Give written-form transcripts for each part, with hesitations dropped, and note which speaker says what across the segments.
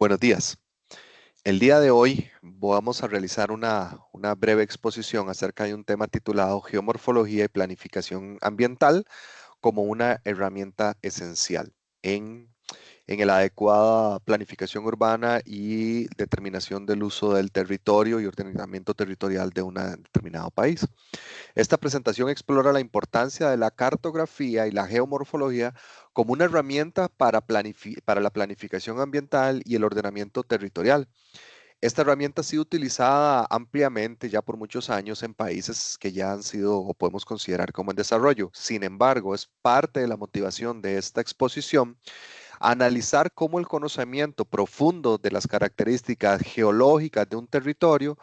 Speaker 1: Buenos días. El día de hoy vamos a realizar una breve exposición acerca de un tema titulado Geomorfología y Planificación Ambiental como una herramienta esencial en la adecuada planificación urbana y determinación del uso del territorio y ordenamiento territorial de un determinado país. Esta presentación explora la importancia de la cartografía y la geomorfología como una herramienta para la planificación ambiental y el ordenamiento territorial. Esta herramienta ha sido utilizada ampliamente ya por muchos años en países que ya han sido o podemos considerar como en desarrollo. Sin embargo, es parte de la motivación de esta exposición analizar cómo el conocimiento profundo de las características geológicas de un territorio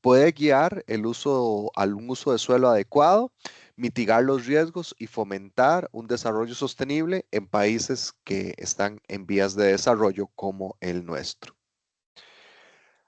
Speaker 1: puede guiar un uso de suelo adecuado, mitigar los riesgos y fomentar un desarrollo sostenible en países que están en vías de desarrollo como el nuestro.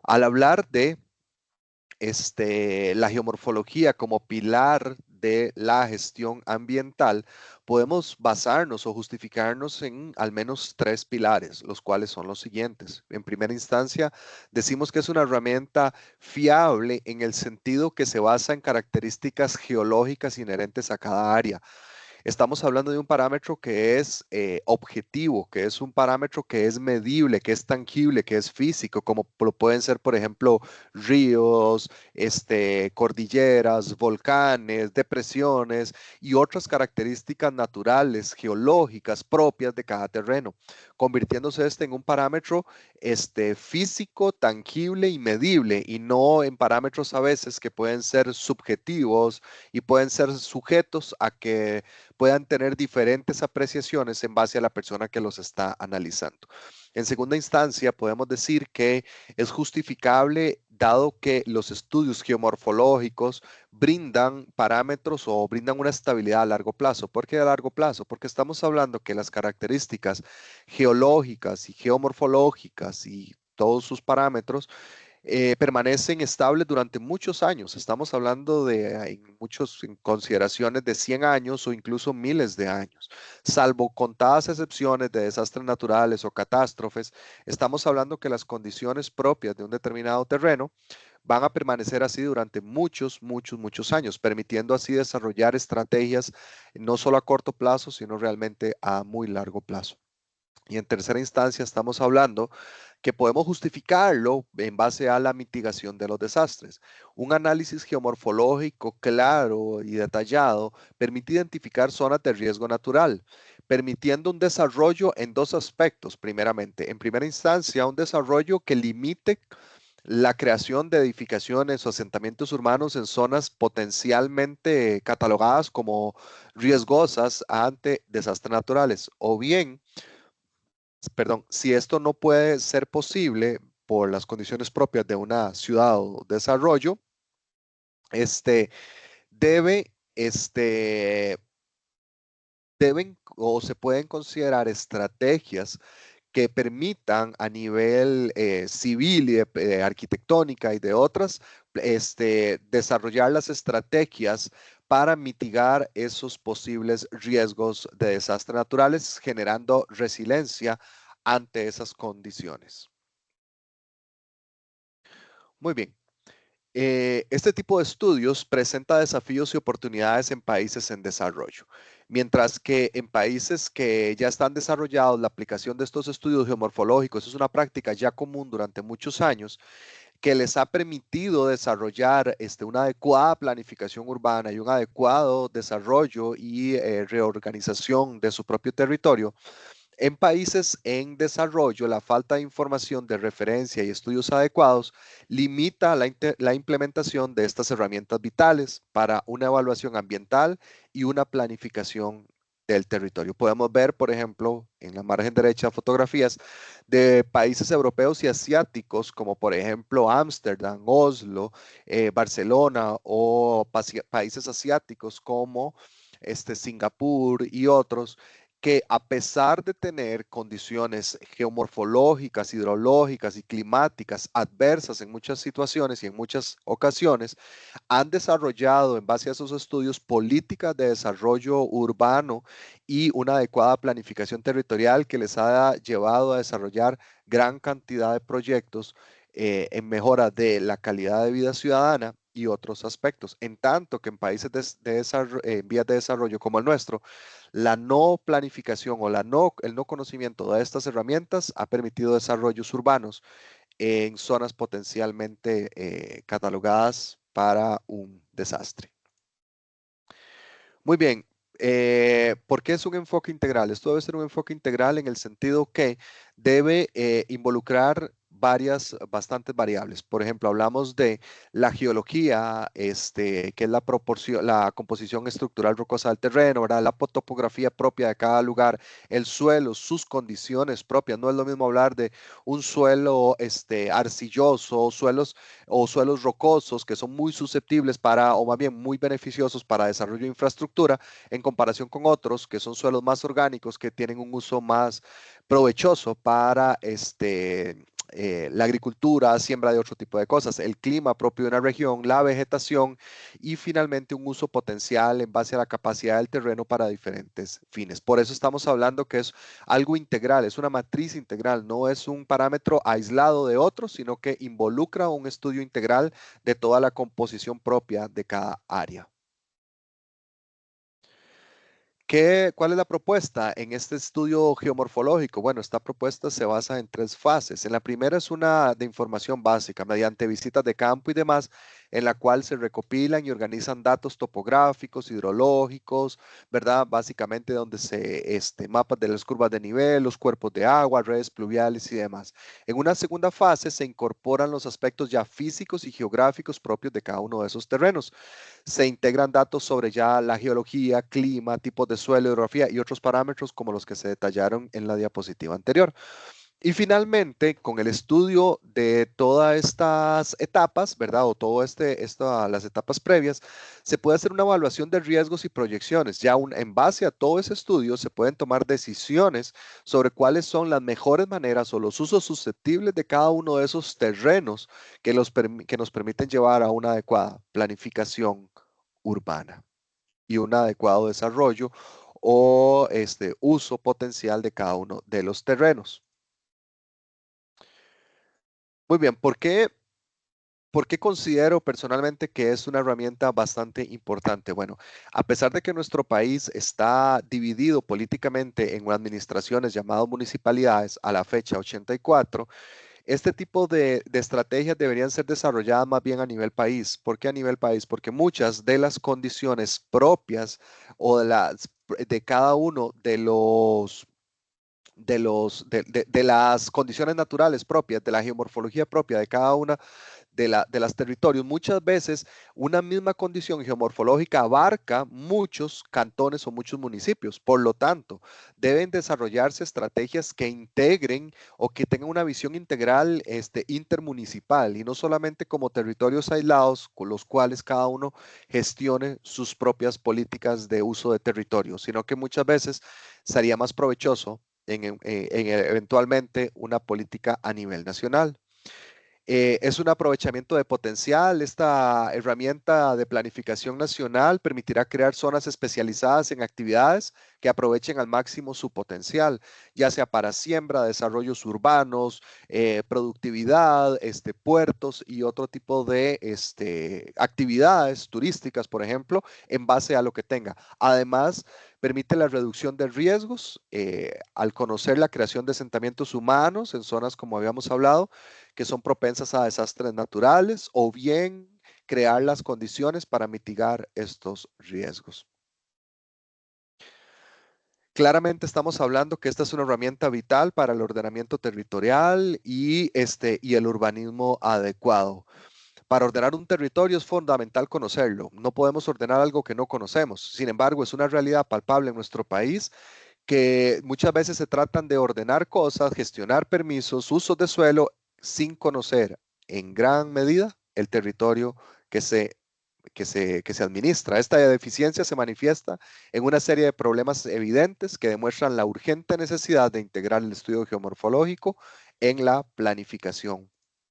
Speaker 1: Al hablar de la geomorfología como pilar de la gestión ambiental, podemos basarnos o justificarnos en al menos tres pilares, los cuales son los siguientes. En primera instancia, decimos que es una herramienta fiable en el sentido que se basa en características geológicas inherentes a cada área. Estamos hablando de un parámetro que es objetivo, que es un parámetro que es medible, que es tangible, que es físico, como lo pueden ser, por ejemplo, ríos, cordilleras, volcanes, depresiones y otras características naturales, geológicas propias de cada terreno, convirtiéndose en un parámetro físico, tangible y medible, y no en parámetros a veces que pueden ser subjetivos y pueden ser sujetos a que puedan tener diferentes apreciaciones en base a la persona que los está analizando. En segunda instancia, podemos decir que es justificable dado que los estudios geomorfológicos brindan parámetros o brindan una estabilidad a largo plazo. ¿Por qué a largo plazo? Porque estamos hablando que las características geológicas y geomorfológicas y todos sus parámetros permanecen estables durante muchos años. Estamos hablando en consideraciones de 100 años o incluso miles de años. Salvo contadas excepciones de desastres naturales o catástrofes, estamos hablando que las condiciones propias de un determinado terreno van a permanecer así durante muchos años, permitiendo así desarrollar estrategias no solo a corto plazo, sino realmente a muy largo plazo. Y en tercera instancia estamos hablando que podemos justificarlo en base a la mitigación de los desastres. Un análisis geomorfológico claro y detallado permite identificar zonas de riesgo natural, permitiendo un desarrollo en dos aspectos. Primeramente, en primera instancia, un desarrollo que limite la creación de edificaciones o asentamientos urbanos en zonas potencialmente catalogadas como riesgosas ante desastres naturales, o bien perdón, si esto no puede ser posible por las condiciones propias de una ciudad o desarrollo, este, debe, deben o se pueden considerar estrategias que permitan a nivel civil y arquitectónica y de otras, desarrollar las estrategias para mitigar esos posibles riesgos de desastres naturales, generando resiliencia ante esas condiciones. Muy bien. Este tipo de estudios presenta desafíos y oportunidades en países en desarrollo, mientras que en países que ya están desarrollados, la aplicación de estos estudios geomorfológicos es una práctica ya común durante muchos años que les ha permitido desarrollar una adecuada planificación urbana y un adecuado desarrollo y reorganización de su propio territorio. En países en desarrollo, la falta de información de referencia y estudios adecuados limita la implementación de estas herramientas vitales para una evaluación ambiental y una planificación del territorio. Podemos ver, por ejemplo, en la margen derecha fotografías de países europeos y asiáticos, como por ejemplo Ámsterdam, Oslo, Barcelona o países asiáticos como Singapur y otros que a pesar de tener condiciones geomorfológicas, hidrológicas y climáticas adversas en muchas situaciones y en muchas ocasiones, han desarrollado en base a esos estudios políticas de desarrollo urbano y una adecuada planificación territorial que les ha llevado a desarrollar gran cantidad de proyectos en mejora de la calidad de vida ciudadana y otros aspectos. En tanto que en países en vías de desarrollo como el nuestro, la no planificación o el no conocimiento de estas herramientas ha permitido desarrollos urbanos en zonas potencialmente catalogadas para un desastre. Muy bien. ¿Por qué es un enfoque integral? Esto debe ser un enfoque integral en el sentido que debe involucrar bastantes variables. Por ejemplo, hablamos de la geología, que es la composición estructural rocosa del terreno, ¿verdad? La topografía propia de cada lugar, el suelo, sus condiciones propias. No es lo mismo hablar de un suelo arcilloso, o suelos rocosos que son muy susceptibles o más bien muy beneficiosos para desarrollo de infraestructura, en comparación con otros que son suelos más orgánicos que tienen un uso más provechoso para la agricultura, siembra de otro tipo de cosas, el clima propio de una región, la vegetación y finalmente un uso potencial en base a la capacidad del terreno para diferentes fines. Por eso estamos hablando que es algo integral, es una matriz integral, no es un parámetro aislado de otros, sino que involucra un estudio integral de toda la composición propia de cada área. ¿Cuál es la propuesta en este estudio geomorfológico? Bueno, esta propuesta se basa en tres fases. En la primera es una de información básica, mediante visitas de campo y demás, en la cual se recopilan y organizan datos topográficos, hidrológicos, ¿verdad? Básicamente donde mapas de las curvas de nivel, los cuerpos de agua, redes pluviales y demás. En una segunda fase se incorporan los aspectos ya físicos y geográficos propios de cada uno de esos terrenos. Se integran datos sobre ya la geología, clima, tipos de suelo, hidrografía y otros parámetros como los que se detallaron en la diapositiva anterior. Y finalmente, con el estudio de todas estas etapas, ¿verdad? O las etapas previas, se puede hacer una evaluación de riesgos y proyecciones. En base a todo ese estudio, se pueden tomar decisiones sobre cuáles son las mejores maneras o los usos susceptibles de cada uno de esos terrenos que nos permiten llevar a una adecuada planificación urbana y un adecuado desarrollo o uso potencial de cada uno de los terrenos. Muy bien, ¿por qué considero personalmente que es una herramienta bastante importante? Bueno, a pesar de que nuestro país está dividido políticamente en administraciones llamadas municipalidades a la fecha 84, este tipo de estrategias deberían ser desarrolladas más bien a nivel país. ¿Por qué a nivel país? Porque muchas de las condiciones propias o de cada uno de las condiciones naturales propias, de la geomorfología propia de cada una de las territorios, muchas veces una misma condición geomorfológica abarca muchos cantones o muchos municipios. Por lo tanto, deben desarrollarse estrategias que integren o que tengan una visión integral intermunicipal y no solamente como territorios aislados con los cuales cada uno gestione sus propias políticas de uso de territorio, sino que muchas veces sería más provechoso eventualmente una política a nivel nacional. Es un aprovechamiento de potencial. Esta herramienta de planificación nacional permitirá crear zonas especializadas en actividades que aprovechen al máximo su potencial, ya sea para siembra, desarrollos urbanos, productividad, puertos y otro tipo de actividades turísticas, por ejemplo, en base a lo que tenga. Además, permite la reducción de riesgos al conocer la creación de asentamientos humanos en zonas, como habíamos hablado, que son propensas a desastres naturales o bien crear las condiciones para mitigar estos riesgos. Claramente estamos hablando que esta es una herramienta vital para el ordenamiento territorial y el urbanismo adecuado. Para ordenar un territorio es fundamental conocerlo. No podemos ordenar algo que no conocemos. Sin embargo, es una realidad palpable en nuestro país que muchas veces se tratan de ordenar cosas, gestionar permisos, usos de suelo sin conocer en gran medida el territorio que se que se administra. Esta deficiencia se manifiesta en una serie de problemas evidentes que demuestran la urgente necesidad de integrar el estudio geomorfológico en la planificación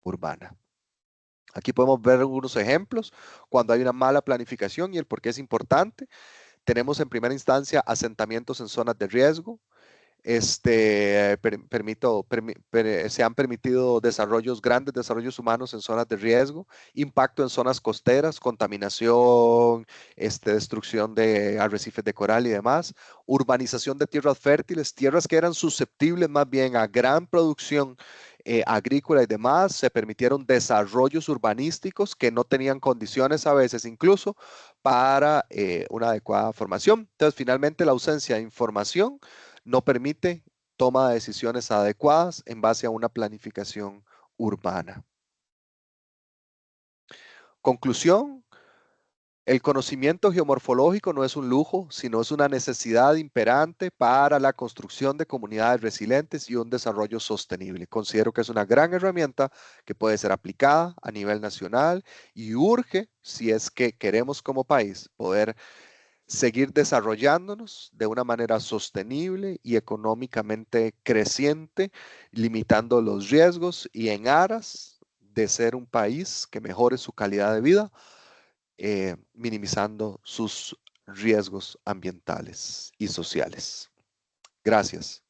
Speaker 1: urbana. Aquí podemos ver algunos ejemplos cuando hay una mala planificación y el por qué es importante. Tenemos en primera instancia asentamientos en zonas de riesgo. Se han permitido desarrollos, grandes desarrollos humanos en zonas de riesgo, impacto en zonas costeras, contaminación, destrucción de arrecifes de coral y demás, urbanización de tierras fértiles, tierras que eran susceptibles más bien a gran producción agrícola y demás, se permitieron desarrollos urbanísticos que no tenían condiciones a veces incluso para una adecuada formación. Entonces, finalmente, la ausencia de información no permite toma de decisiones adecuadas en base a una planificación urbana. Conclusión, el conocimiento geomorfológico no es un lujo, sino es una necesidad imperante para la construcción de comunidades resilientes y un desarrollo sostenible. Considero que es una gran herramienta que puede ser aplicada a nivel nacional y urge, si es que queremos como país poder seguir desarrollándonos de una manera sostenible y económicamente creciente, limitando los riesgos y en aras de ser un país que mejore su calidad de vida, minimizando sus riesgos ambientales y sociales. Gracias.